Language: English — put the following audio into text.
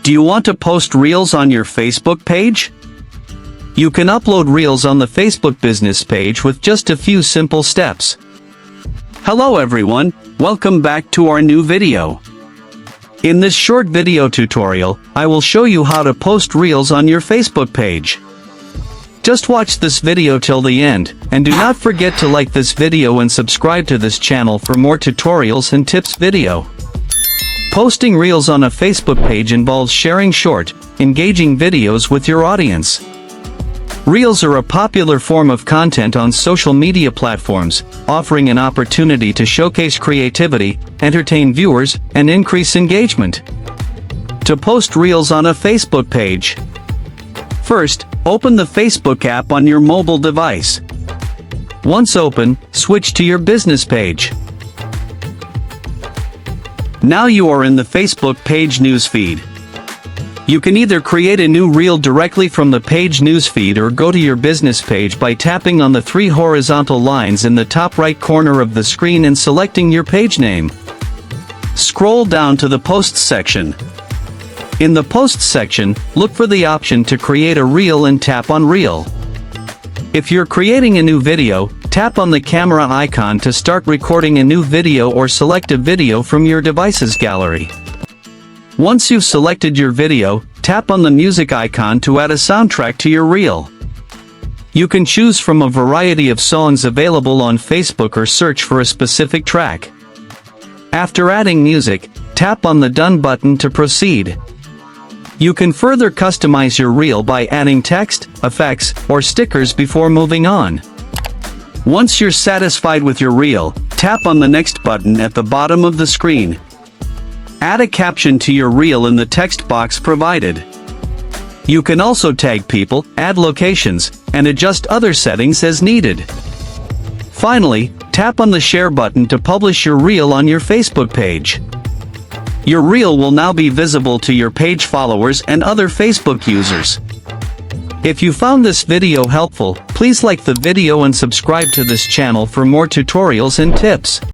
Do you want to post Reels on your Facebook page? You can upload Reels on the Facebook business page with just a few simple steps. Hello everyone, welcome back to our new video. In this short video tutorial, I will show you how to post Reels on your Facebook page. Just watch this video till the end, and do not forget to like this video and subscribe to this channel for more tutorials and tips video. Posting Reels on a Facebook page involves sharing short, engaging videos with your audience. Reels are a popular form of content on social media platforms, offering an opportunity to showcase creativity, entertain viewers, and increase engagement. To post Reels on a Facebook page. First, open the Facebook app on your mobile device. Once open, switch to your business page. Now you are in the Facebook page newsfeed. You can either create a new reel directly from the page newsfeed or go to your business page by tapping on the three horizontal lines in the top right corner of the screen and selecting your page name. Scroll down to the Posts section. In the Posts section, look for the option to create a reel and tap on Reel. If you're creating a new video, tap on the camera icon to start recording a new video or select a video from your device's gallery. Once you've selected your video, tap on the music icon to add a soundtrack to your reel. You can choose from a variety of songs available on Facebook or search for a specific track. After adding music, tap on the Done button to proceed. You can further customize your reel by adding text, effects, or stickers before moving on. Once you're satisfied with your reel, tap on the Next button at the bottom of the screen. Add a caption to your reel in the text box provided. You can also tag people, add locations, and adjust other settings as needed. Finally, tap on the Share button to publish your reel on your Facebook page. Your reel will now be visible to your page followers and other Facebook users. If you found this video helpful, please like the video and subscribe to this channel for more tutorials and tips.